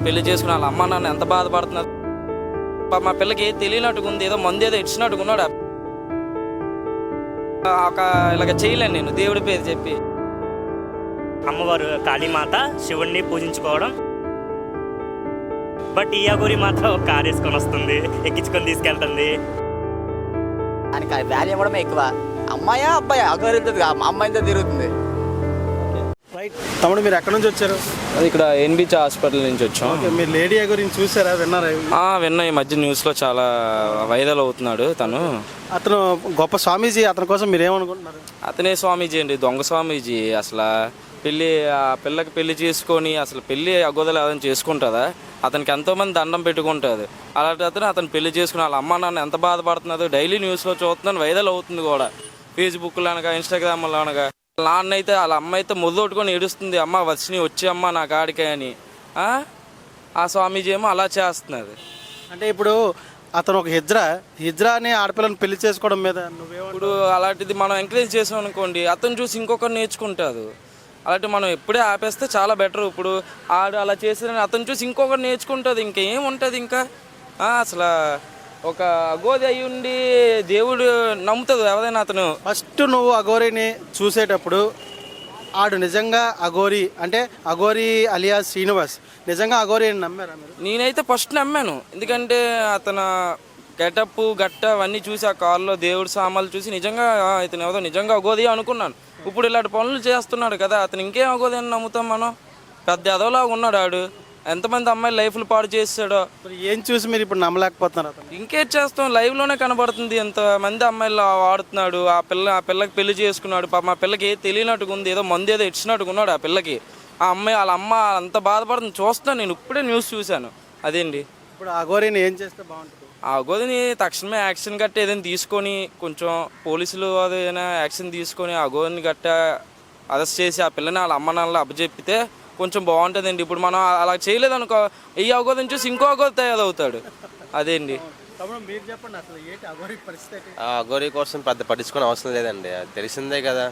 పెళ్లి చేసుకుని వాళ్ళ అమ్మ నాన్న ఎంత బాధపడుతున్నారు. మా పిల్లకి తెలియనట్టుగా ఉంది, ఏదో మందు ఏదో ఇచ్చినట్టుగా ఉన్నాడు. ఒక ఇలాగ చేయలేను నేను దేవుడి పేరు చెప్పి. అమ్మవారు కాళీమాత శివుణ్ణి పూజించుకోవడం, బట్ ఈ అగోరి మాత్రం ఒక కారు వేసుకొని వస్తుంది, ఎక్కించుకొని తీసుకెళ్తుంది. దానికి వాల్యూ ఇవ్వడమే ఎక్కువ. అమ్మాయా అబ్బాయా అగోరి అమ్మాయితో తిరుగుతుంది. రైట్. తమ్ముడు మీరు ఎక్కడి నుంచి వచ్చారు? అది ఇక్కడ ఎన్బిచ్ హాస్పిటల్ నుంచి వచ్చాం. మీరు లేడీ గురించి చూసారా, విన్నారా? విన్నా, ఈ మధ్య న్యూస్లో చాలా వైరల్ అవుతున్నాడు తను. అతను గొప్ప స్వామీజీ, అతని కోసం మీరు ఏమనుకుంటున్నారు? అతనే స్వామీజీ అండి, దొంగ స్వామీజీ. అసలు ఆ పిల్లకి పెళ్లి చేసుకొని అసలు పెళ్లి అగోదలు ఏదైనా చేసుకుంటుందా? అతనికి ఎంతోమంది దండం పెట్టుకుంటుంది. అలాంటి అతను పెళ్లి చేసుకుని వాళ్ళ అమ్మ నాన్న ఎంత బాధపడుతున్నారు. డైలీ న్యూస్లో చూస్తున్నాను, వైరల్ అవుతుంది కూడా. ఫేస్బుక్లో అనగా ఇన్స్టాగ్రామ్లో అనగా నాన్న అయితే వాళ్ళ అమ్మ అయితే మొదలుట్టుకొని ఏడుస్తుంది, అమ్మ వచ్చి వచ్చి అమ్మ నా కాడికే అని. ఆ స్వామీజీ ఏమో అలా చేస్తున్నది. అంటే ఇప్పుడు అతను ఒక హిజ్రాని ఆడపిల్లని పెళ్లి చేసుకోవడం మీద ఇప్పుడు అలాంటిది మనం ఎంకరేజ్ చేసాం అనుకోండి, అతను చూసి ఇంకొకరు నేర్చుకుంటారు. అలాంటి మనం ఎప్పుడే ఆపేస్తే చాలా బెటర్. ఇప్పుడు ఆడు అలా చేసిన అతను చూసి ఇంకొకరు నేర్చుకుంటుంది, ఇంకేం ఉంటుంది ఇంకా. అసలు ఒక అగోరి అయి ఉండి దేవుడు నమ్ముతుంది ఎవరైనా. అతను ఫస్ట్ నువ్వు అఘోరిని చూసేటప్పుడు ఆడు నిజంగా అఘోరి అంటే అఘోరి అలియాస్ శ్రీనివాస్ నిజంగా అఘోరి అని నమ్మారా మీరు? నేనైతే ఫస్ట్ నమ్మాను. ఎందుకంటే అతను గెటప్ గట్ట అవన్నీ చూసి ఆ కారులో దేవుడు సామాన్లు చూసి నిజంగా ఇతను ఏదో నిజంగా అఘోరి అనుకున్నాను. ఇప్పుడు ఇలాంటి పనులు చేస్తున్నాడు కదా, అతను ఇంకేం అఘోరి అని నమ్ముతాం మనం? పెద్ద ఎదవలాగా ఉన్నాడు ఆడు. ఎంతమంది అమ్మాయి లైఫ్లు పాడు చేసాడో. ఏం చూసి మీరు ఇప్పుడు నమ్మలేకపోతున్నారు? అతను ఇంకేం చేస్తాం, లైవ్లోనే కనబడుతుంది ఎంతమంది అమ్మాయిలు వాడుతున్నాడు. ఆ పిల్లకి పెళ్లి చేసుకున్నాడు. మా పిల్లకి తెలియనట్టుగా ఉంది, ఏదో మందు ఏదో ఇచ్చినట్టుగా ఉన్నాడు ఆ పిల్లకి. ఆ అమ్మాయి వాళ్ళ అమ్మ అంత బాధపడుతుంది చూస్తున్నాను, నేను ఇప్పుడే న్యూస్ చూశాను. అదేండి. ఇప్పుడు అఘోరిని ఏం చేస్తే బాగుంటుంది? ఆ అఘోరిని తక్షణమే యాక్షన్ గట్ట ఏదైనా తీసుకొని, కొంచెం పోలీసులు అదైనా యాక్షన్ తీసుకొని ఆ అఘోరిని గట్ట అరెస్ట్ చేసి ఆ పిల్లని వాళ్ళ అమ్మ నాన్నలు అప్పచెప్పితే కొంచెం బాగుంటుందండి. ఇప్పుడు మనం అలా చేయలేదు అనుకో, ఈ అఘోరిని చూసి ఇంకో అఘోరి తయారవుతాడు. అదేండి. మీరు చెప్పండి అసలు ఏంటి అఘోరి పరిస్థితి? అఘోరి కోసం పెద్ద పట్టించుకునే అవసరం లేదండి, అది తెలిసిందే కదా.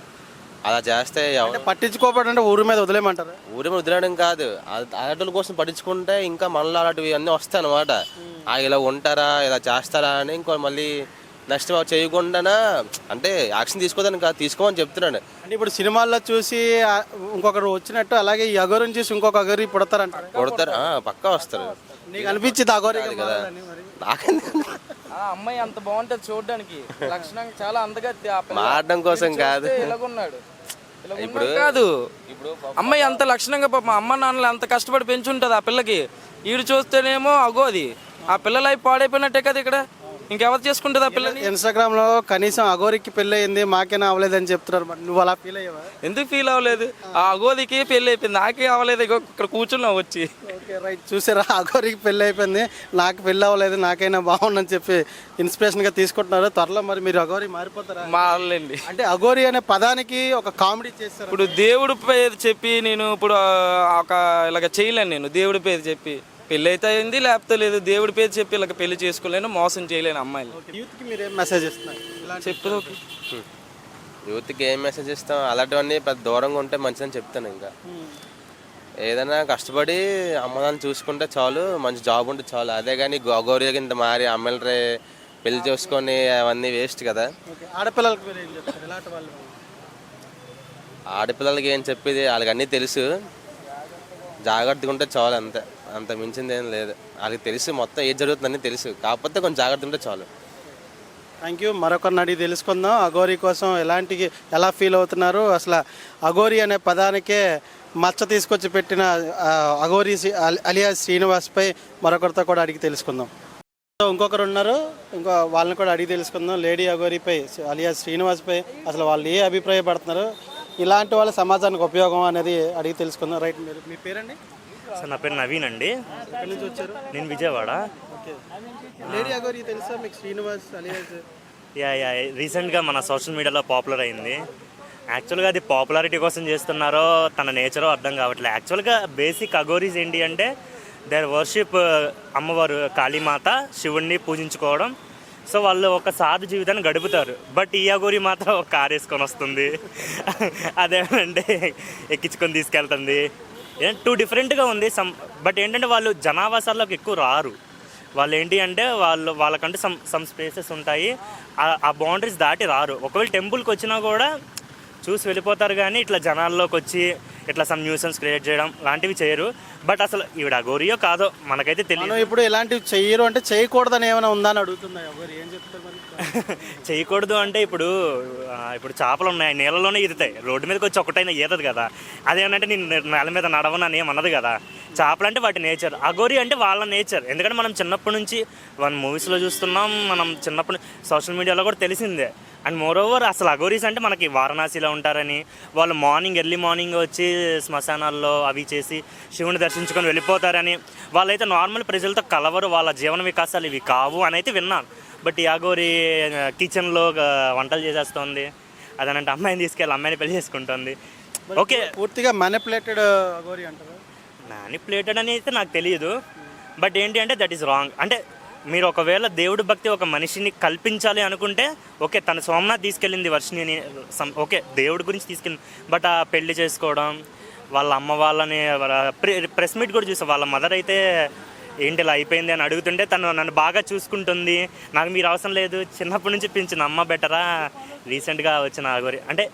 అలా చేస్తే పట్టించుకోపడంటే ఊరి మీద వదిలేమంటారు? ఊరి మీద వదిలేయడం కాదు, అలాంటి కోసం పట్టించుకుంటే ఇంకా మళ్ళీ అలాంటివి అన్నీ వస్తాయి అనమాట. ఇలా ఉంటారా, ఇలా చేస్తారా అని ఇంకో మళ్ళీ నెక్స్ట్ చేయకుండా అంటే యాక్షన్ తీసుకోదని కాదు, తీసుకోమని చెప్తున్నాడు. అంటే ఇప్పుడు సినిమాల్లో చూసి ఇంకొకరు వచ్చినట్టు అలాగే ఈ అఘోరిని చూసి ఇంకొక అఘోరి పుడతారంట. కొడతారు, పక్కా వస్తారు. నీకు అనిపించింది అఘోరి కదా? అమ్మాయి అంత బాగుంటది చూడడానికి, లక్షణంగా చాలా అందగా మారడం కోసం కాదు. ఇలాగున్నాడు ఇప్పుడు కాదు. అమ్మాయి అంత లక్షణంగా పాపం అమ్మ నాన్నలు అంత కష్టపడి పెంచుంటది ఆ పిల్లకి. ఈడు చూస్తేనేమో అగోది. ఆ పిల్ల లైఫ్ పాడైపోయినట్టే కదా ఇక్కడ. ఇంకెవరు చేసుకుంటుంది ఆ పిల్లని? ఇన్స్టాగ్రామ్ లో కనీసం అఘోరికి పెళ్లి అయింది మాకేనా అవ్వలేదని చెప్తున్నారు. నువ్వు అలా ఫీల్ అయ్యావా? ఎందుకు ఫీల్ అవ్వలేదు? ఆ అఘోరికి పెళ్లి అయిపోయింది, నాకే అవ్వలేదు. ఇక్కడ కూర్చున్నావు వచ్చి. Okay right. చూసారా, అఘోరికి పెళ్లి అయిపోయింది, నాకు పెళ్లి అవ్వలేదు, నాకైనా బాగుందని చెప్పి ఇన్స్పిరేషన్ గా తీసుకుంటున్నారు. త్వరలో మరి మీరు అఘోరి మారిపోతారా? మారలేండి. అంటే అఘోరి అనే పదానికి ఒక కామెడీ చేస్తారు. ఇప్పుడు దేవుడి పేరు చెప్పి నేను ఇప్పుడు ఒక ఇలాగ చేయలేను నేను దేవుడి పేరు చెప్పి. పెళ్ళి అయితే అయింది, లేకపోతే లేదు. దేవుడి పేరు చెప్పి ఇలాగ పెళ్లి చేసుకోలేను, మోసం చేయలేను అమ్మాయిలు. యూత్కి మీరు ఏం మెసేజ్ ఇస్తున్నారు? చెప్పదు. యూత్కి ఏం మెసేజ్ ఇస్తాం, అలాంటివన్నీ పెద్ద దూరంగా ఉంటే మంచిదని చెప్తాను. ఇంకా ఏదైనా కష్టపడి అమ్మదాన్ని చూసుకుంటే చాలు, మంచి జాబ్ ఉంటే చాలు. అదే కానీ అఘోరి ఇంత మారి అమ్మాయిలు పెళ్లి చేసుకొని అవన్నీ వేస్ట్ కదా. ఆడపిల్లలకి ఏం చెప్పేది, వాళ్ళకి అన్నీ తెలుసు, జాగ్రత్తగా ఉంటే చాలు అంతే. అంత మించింది ఏం లేదు. వాళ్ళకి తెలుసు మొత్తం ఏది జరుగుతుందని తెలుసు, కాకపోతే కొంచెం జాగ్రత్త ఉంటే చాలు. Thank you. మరొకరిని అడిగి తెలుసుకుందాం అఘోరి కోసం ఎలా ఫీల్ అవుతున్నారు. అసలు అఘోరి అనే పదానికే మచ్చ తీసుకొచ్చి పెట్టిన అఘోరి అలియాస్ శ్రీనివాస్పై మరొకరితో కూడా అడిగి తెలుసుకుందాం. ఇంకొకరు ఉన్నారు, వాళ్ళని కూడా అడిగి తెలుసుకుందాం. లేడీ అఘోరిపై అలియాస్ శ్రీనివాస్పై అసలు వాళ్ళు ఏ అభిప్రాయపడుతున్నారు, ఇలాంటి వాళ్ళ సమాజానికి ఉపయోగం అనేది అడిగి తెలుసుకుందాం. రైట్. మీ పేరండి? సార్ నా పేరు నవీన్ అండి. ఎక్కడి నుంచి వచ్చారు? నేను విజయవాడ. ఓకే. లేడీ అఘోరి తెలుసా మీకు? శ్రీనివాస్ అలియాస్ యా రీసెంట్గా మన సోషల్ మీడియాలో పాపులర్ అయింది. యాక్చువల్గా అది పాపులారిటీ కోసం చేస్తున్నారో తన నేచరో అర్థం కావట్లేదు. యాక్చువల్గా బేసిక్ అఘోరీస్ ఏంటి అంటే దేర్ వర్షిప్ అమ్మవారు కాళీమాత శివుణ్ణి పూజించుకోవడం. సో వాళ్ళు ఒక సాధు జీవితాన్ని గడుపుతారు. బట్ ఈ అఘోరి మాత్రం ఒక కారు వేసుకొని వస్తుంది, అదేమంటే ఎక్కించుకొని తీసుకెళ్తుంది. టూ డిఫరెంట్గా ఉంది. బట్ ఏంటంటే వాళ్ళు జనావాసాల్లోకి ఎక్కువ రారు. వాళ్ళు ఏంటి అంటే వాళ్ళకంటూ సమ్ స్పేసెస్ ఉంటాయి, ఆ బౌండరీస్ దాటి రారు. ఒకవేళ టెంపుల్కి వచ్చినా కూడా చూసి వెళ్ళిపోతారు, కానీ ఇట్లా జనాల్లోకి వచ్చి ఇట్లా సమ్ న్యూసెన్స్ క్రియేట్ చేయడం లాంటివి చేయరు. బట్ అసలు ఈవిడ అఘోరియో కాదో మనకైతే తెలియదు. మనం ఇప్పుడు ఇలాంటివి చెయ్యరు అంటే చేయకూడదని ఏమైనా ఉందా అని అడుగుతున్నాయి. ఎవరు ఏం చెప్తారు మరి? చేయకూడదు అంటే ఇప్పుడు చేపలు ఉన్నాయి, నీళ్ళలోనే ఈదుతాయి. రోడ్డు మీదకి వచ్చి ఒకటైనా ఈదదు కదా. అదేమంటే నేను నేల మీద నడవనని ఏమన్నది కదా. చేపలు అంటే వాటి నేచర్, అఘోరి అంటే వాళ్ళ నేచర్. ఎందుకంటే మనం చిన్నప్పటి నుంచి మూవీస్లో చూస్తున్నాం, మనం చిన్నప్పటి సోషల్ మీడియాలో కూడా తెలిసిందే. అండ్ మోర్ ఓవర్ అసలు అఘోరీస్ అంటే మనకి వారణాసిలో ఉంటారని, వాళ్ళు ఎర్లీ మార్నింగ్ వచ్చి శ్మశానాల్లో అవి చేసి శివుని దర్శించుకొని వెళ్ళిపోతారని, వాళ్ళైతే నార్మల్ ప్రజలతో కలవరు, వాళ్ళ జీవన వికాసాలు ఇవి కావు అని అయితే విన్నాను. బట్ ఈ అఘోరి కిచెన్లో వంటలు చేసేస్తుంది, అదనంటే అమ్మాయిని తీసుకెళ్ళి అమ్మాయిని పెళ్లి చేసుకుంటుంది. ఓకే, పూర్తిగా మ్యానిపులేటెడ్ అఘోరి అంటారు. మ్యానిపులేటెడ్ అని అయితే నాకు తెలియదు. బట్ ఏంటి అంటే దట్ ఈస్ రాంగ్. అంటే మీరు ఒకవేళ దేవుడి భక్తి ఒక మనిషిని కల్పించాలి అనుకుంటే ఓకే, తన సోమనాథ్ తీసుకెళ్ళింది వర్షిని, ఓకే దేవుడి గురించి తీసుకెళ్ళింది. బట్ ఆ పెళ్లి చేసుకోవడం, వాళ్ళ అమ్మ వాళ్ళని ప్రెస్ మీట్ కూడా చూసాం, వాళ్ళ మదర్ అయితే ఏంటి ఇలా అయిపోయింది అని అడుగుతుంటే నన్ను బాగా చూసుకుంటుంది, నాకు మీరు అవసరం లేదు, చిన్నప్పటి నుంచి పెంచిన అమ్మ బెటరా, రీసెంట్గా వచ్చిన అఘోరి అంటే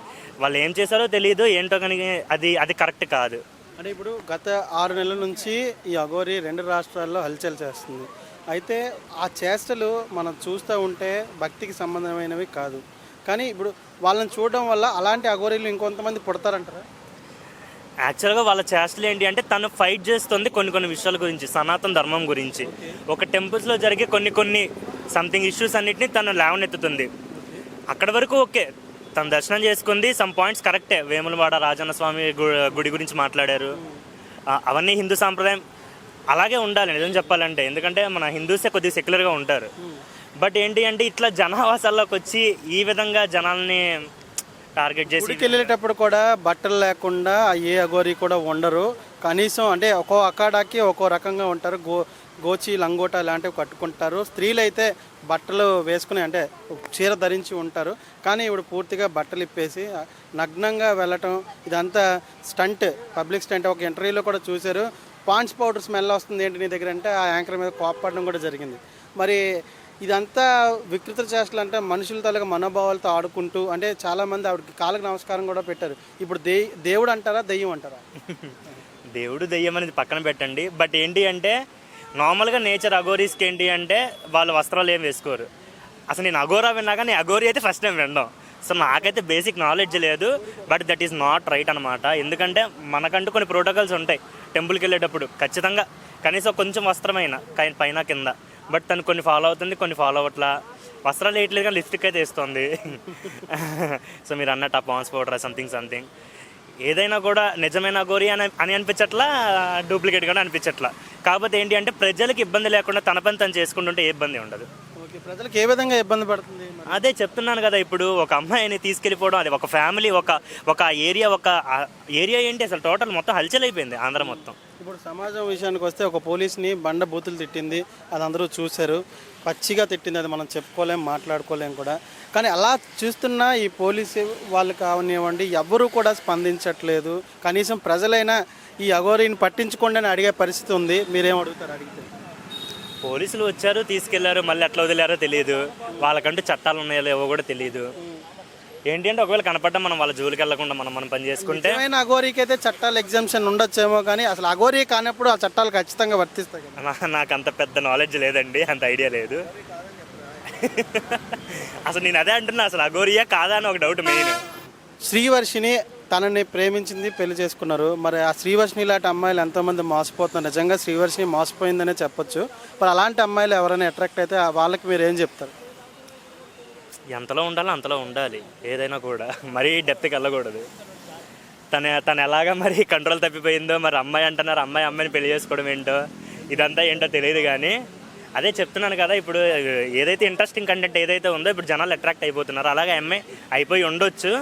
వాళ్ళు ఏం చేశారో తెలియదు ఏంటో, కానీ అది కరెక్ట్ కాదు. అంటే ఇప్పుడు గత 6 నెలల నుంచి ఈ అఘోరి 2 రాష్ట్రాల్లో హల్చల్ చేస్తుంది. అయితే ఆ చేష్టలు మనం చూస్తూ ఉంటే భక్తికి సంబంధమైనవి కాదు, కానీ ఇప్పుడు వాళ్ళని చూడడం వల్ల అలాంటి అఘోరీలు ఇంకొంతమంది పుడతారంటారా? యాక్చువల్గా వాళ్ళ చేష్టలు ఏంటి అంటే తను ఫైట్ చేస్తుంది కొన్ని విషయాల గురించి, సనాతన ధర్మం గురించి. ఒక టెంపుల్స్లో జరిగే కొన్ని సంథింగ్ ఇష్యూస్ అన్నిటిని తను లేవనెత్తుతుంది. అక్కడ వరకు ఓకే, తను దర్శనం చేసుకుంది, సమ్ పాయింట్స్ కరెక్టే. వేములవాడ రాజన్న స్వామి గుడి గురించి మాట్లాడారు, అవన్నీ హిందూ సాంప్రదాయం అలాగే ఉండాలి నిజం చెప్పాలంటే. ఎందుకంటే మన హిందూసే కొద్దిగా సెక్యులర్గా ఉంటారు. బట్ ఏంటి అంటే ఇట్లా జనావాసాల్లోకి వచ్చి ఈ విధంగా జనాల్ని టార్గెట్ చేసి వెళ్ళేటప్పుడు కూడా బట్టలు లేకుండా ఏ అఘోరి కూడా ఉండరు. కనీసం అంటే ఒక్కో అఖాడాకి ఒక్కో రకంగా ఉంటారు. గోచి లంగోట లాంటివి కట్టుకుంటారు. స్త్రీలు అయితే బట్టలు వేసుకుని అంటే చీర ధరించి ఉంటారు. కానీ ఇప్పుడు పూర్తిగా బట్టలు ఇప్పేసి నగ్నంగా వెళ్ళటం, ఇదంతా స్టంట్, పబ్లిక్ స్టంట్. ఒక ఇంటర్వ్యూలో కూడా చూశారు, పాండ్స్ పౌడర్ స్మెల్ వస్తుంది ఏంటి నీ దగ్గర అంటే ఆ యాంకర్ మీద కోప్పడడం కూడా జరిగింది. మరి ఇదంతా వికృత చేష్టలు అంటే మనుషుల తాలూకా మనోభావాలతో ఆడుకుంటూ, అంటే చాలామంది ఆవిడకి కాళ్ళకి నమస్కారం కూడా పెట్టారు. ఇప్పుడు దేవుడు అంటారా దెయ్యం అంటారా? దేవుడు దెయ్యం అనేది పక్కన పెట్టండి. బట్ ఏంటి అంటే నార్మల్గా నేచర్ అఘోరీస్కి ఏంటి అంటే వాళ్ళు వస్త్రాలు ఏం వేసుకోరు. అసలు నేను అఘోరా విన్నా కానీ అఘోరీ అయితే ఫస్ట్ టైం వినడం. సో నాకైతే బేసిక్ నాలెడ్జ్ లేదు. But that is not right అనమాట. ఎందుకంటే మనకంటూ కొన్ని ప్రోటోకాల్స్ ఉంటాయి. టెంపుల్కి వెళ్ళేటప్పుడు ఖచ్చితంగా కనీసం కొంచెం వస్త్రమైన పైన కింద. బట్ తను కొన్ని ఫాలో అవుతుంది, కొన్ని ఫాలో అవ్వట్లా. వస్త్రాలు వేయట్లేదు కానీ లిప్స్టిక్ అయితే వేస్తుంది. సో మీరు అన్నట్టు ఆ పాన్స్ పౌడర్ సంథింగ్ ఏదైనా కూడా నిజమైన అఘోరి అని అనిపించట్లా, డూప్లికేట్ కూడా అనిపించట్లా. కాకపోతే ఏంటి అంటే ప్రజలకు ఇబ్బంది లేకుండా తన పని తను చేసుకుంటుంటే ఏ ఇబ్బంది ఉండదు. ఓకే, ప్రజలకు ఏ విధంగా ఇబ్బంది పడుతుంది? అదే చెప్తున్నాను కదా, ఇప్పుడు ఒక అమ్మాయిని తీసుకెళ్ళిపోవడం, అది ఒక ఫ్యామిలీ, ఒక ఏరియా ఏంటి అసలు టోటల్ మొత్తం హల్చల్ అయిపోయింది ఆంధ్ర మొత్తం. ఇప్పుడు సమాజం విషయానికి వస్తే ఒక పోలీస్ని బండ బూతులు తిట్టింది, అది అందరూ చూశారు. పచ్చిగా తిట్టింది, అది మనం చెప్పుకోలేం, మాట్లాడుకోలేం కూడా. కానీ అలా చూస్తున్న ఈ పోలీసు వాళ్ళు కావనివ్వండి, ఎవ్వరూ కూడా స్పందించట్లేదు. కనీసం ప్రజలైనా ఈ అఘోరీని పట్టించుకోండి అని అడిగే పరిస్థితి ఉంది. మీరేం అడుగుతారు అడిగితే? పోలీసులు వచ్చారు, తీసుకెళ్లారు, మళ్ళీ ఎట్లా వదిలేరో తెలియదు. వాళ్ళకంటూ చట్టాలు ఉన్నాయో లేవో కూడా తెలియదు. ఏంటి అంటే ఒకవేళ కనపడ్డా మనం వాళ్ళ జోలికి వెళ్లకుండా మనం పని చేసుకుంటే, అఘోరీకి అయితే చట్టాలు ఎగ్జామ్షన్ ఉండొచ్చేమో, కానీ అసలు అఘోరీ కానప్పుడు ఆ చట్టాలు ఖచ్చితంగా వర్తిస్తాయి. నాకు అంత పెద్ద నాలెడ్జ్ లేదండి, అంత ఐడియా లేదు. అసలు నేను అదే అంటున్నా, అసలు అఘోరియా కాదా అని ఒక డౌట్ మెయిన్. శ్రీవర్షిని తనని ప్రేమించింది, పెళ్లి చేసుకున్నారు. మరి ఆ శ్రీవర్షిని లాంటి అమ్మాయిలు ఎంతోమంది మోసపోతున్నారు. నిజంగా శ్రీవర్షిని మోసపోయిందనే చెప్పొచ్చు. మరి అలాంటి అమ్మాయిలు ఎవరైనా అట్రాక్ట్ అయితే వాళ్ళకి మీరు ఏం చెప్తారు? ఎంతలో ఉండాలో అంతలో ఉండాలి, ఏదైనా కూడా మరీ డెప్త్కి వెళ్ళకూడదు. తను ఎలాగా మరి కంట్రోల్ తప్పిపోయిందో, మరి అమ్మాయి అంటున్నారు, అమ్మాయిని పెళ్లి చేసుకోవడం ఏంటో, ఇదంతా ఏంటో తెలియదు. కానీ అదే చెప్తున్నాను కదా, ఇప్పుడు ఏదైతే ఇంట్రెస్టింగ్ కంటెంట్ ఏదైతే ఉందో ఇప్పుడు జనాలు అట్రాక్ట్ అయిపోతున్నారు. అలాగే అమ్మాయి అయిపోయి ఉండొచ్చు.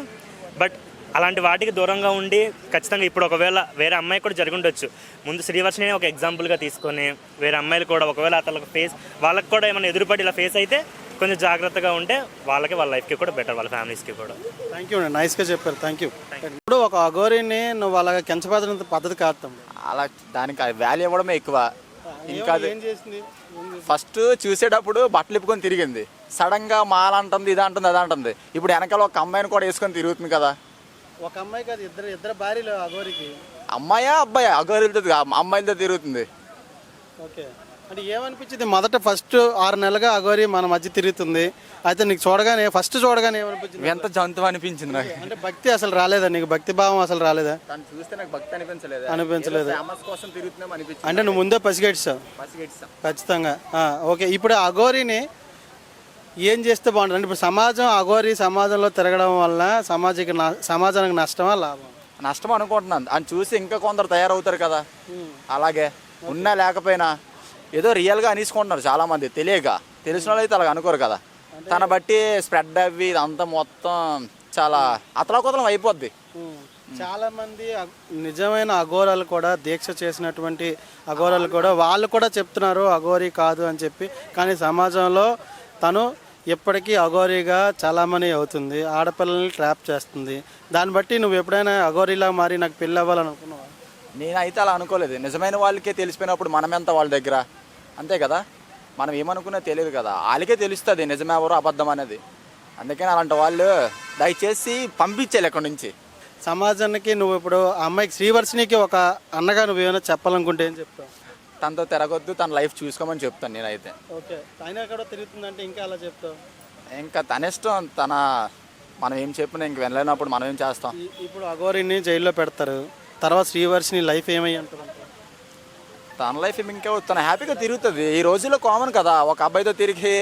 బట్ అలాంటి వాటికి దూరంగా ఉండి ఖచ్చితంగా ఇప్పుడు ఒకవేళ వేరే అమ్మాయి కూడా జరిగి ఉండొచ్చు. ముందు శ్రీవర్షిని ఒక ఎగ్జాంపుల్గా తీసుకొని వేరే అమ్మాయిలు కూడా ఒకవేళ అతనికి వాళ్ళకి కూడా ఏమైనా ఎదురుపడి ఇలా ఫేస్ అయితే కొంచెం జాగ్రత్తగా ఉంటే వాళ్ళకి వాళ్ళ లైఫ్కి కూడా బెటర్, వాళ్ళ ఫ్యామిలీస్కి కూడా. థ్యాంక్ యూ అండి, నైస్గా చెప్పారు, థ్యాంక్ యూ. ఇప్పుడు ఒక అఘోరిని నువ్వు అలాగ కించపరిచిన పద్ధతి కాదు తమ్ముడు. అలా దానికి వాల్యూ ఇవ్వడమే ఎక్కువ. ఇంకా అది ఏం చేసింది? ఫస్ట్ చూసేటప్పుడు బట్టలు ఇప్పుకొని తిరిగింది, సడన్గా మాల అంటుంది, ఇది అంటుంది, అది అంటుంది. ఇప్పుడు వెనకాల ఒక అమ్మాయిని కూడా వేసుకొని తిరుగుతుంది కదా. ఒక అమ్మాయి కాదు, ఇద్దరు భార్యలు అఘోరికి. అమ్మాయా అబ్బాయా అఘోరిలతో అమ్మాయిలతో తిరుగుతుంది. ఓకే, అంటే ఏమనిపించింది మొదట ఫస్ట్ 6 నెలలుగా అఘోరి మన మధ్య తిరుగుతుంది, అయితే నీకు ఫస్ట్ చూడగానే ఏమనిపించింది? ఎంత జంతువు అనిపించింది నాకు. అంటే భక్తి అసలు రాలేదా నీకు? భక్తి భావం అసలు రాలేదా? దాన్ని చూస్తే నాకు భక్తి అనిపించలేదు. ఫేమస్ కోసం తిరుగుతున్నాం అనిపించింది. అంటే నువ్వు ముందే పసిగట్టావు ఖచ్చితంగా. ఓకే, ఇప్పుడు అఘోరిని ఏం చేస్తే బాగుంటుంది అంటే ఇప్పుడు అఘోరి సమాజంలో తిరగడం వల్ల సమాజానికి నష్టమా లాభం? నష్టం అనుకుంటున్నాను. అని చూసి ఇంకా కొందరు తయారవుతారు కదా. అలాగే ఉన్నా లేకపోయినా ఏదో రియల్గా అనేసుకుంటున్నారు చాలామంది, తెలిసిన వాళ్ళు అయితే అలాగ అనుకోరు కదా. తన బట్టి స్ప్రెడ్ అవి ఇదంతా మొత్తం చాలా అతలాకుతలం అయిపోద్ది. చాలా మంది నిజమైన అఘోరాలు కూడా, దీక్ష చేసినటువంటి అఘోరాలు కూడా వాళ్ళు కూడా చెప్తున్నారు అఘోరి కాదు అని చెప్పి. కానీ సమాజంలో తను ఎప్పటికీ అఘోరిగా చాలామంది అవుతుంది, ఆడపిల్లల్ని ట్రాప్ చేస్తుంది. దాన్ని బట్టి నువ్వు ఎప్పుడైనా అఘోరిలా మారి నాకు పెళ్ళి అవ్వాలని అనుకున్నావా? నేనైతే అలా అనుకోలేదు. నిజమైన వాళ్ళకే తెలిసిపోయినప్పుడు మనమెంత వాళ్ళ దగ్గర, అంతే కదా. మనం ఏమనుకున్నా తెలియదు కదా, వాళ్ళకే తెలుస్తుంది నిజమే ఎవరో అబద్ధం అనేది. అందుకని అలాంటి వాళ్ళు దయచేసి పంపించాలి ఎక్కడి నుంచి. సమాజానికి నువ్వు ఇప్పుడు ఆ అమ్మాయికి శ్రీవర్షినికి ఒక అన్నగా నువ్వు ఏమైనా చెప్పాలనుకుంటే ఏం చెప్తావు? తనతో తిరగొద్దు, తన లైఫ్ చూసుకోమని చెప్తాను నేనైతే. ఓకే, అయినా కూడా తిరుగుతుందంటే ఇంకా అలా చెప్తావు? ఇంకా తన ఇష్టం, మనం ఏం చెప్పినా ఇంక వెళ్ళలేనప్పుడు మనం ఏం చేస్తాం. ఇప్పుడు అఘోరిని జైల్లో పెడతారు, తర్వాత శ్రీవర్షిని లైఫ్ ఏమై ఉంటుంది? తన లైఫ్ ఇంకా తన హ్యాపీగా తిరుగుతుంది. ఈ రోజుల్లో కామన్ కదా, ఒక అబ్బాయితో తిరిగి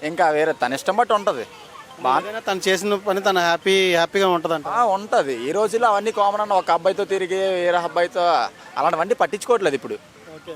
ఇంకా వేరే తన ఇష్టం బట్టి ఉంటుంది. బాగా తను చేసిన పని తను హ్యాపీగా ఉంటుందంట. ఉంటుంది. ఈ రోజుల్లో అవన్నీ కామన్ అన్న, ఒక అబ్బాయితో తిరిగి వేరే అబ్బాయితో అలాంటివన్నీ పట్టించుకోవట్లేదు ఇప్పుడు. ఓకే.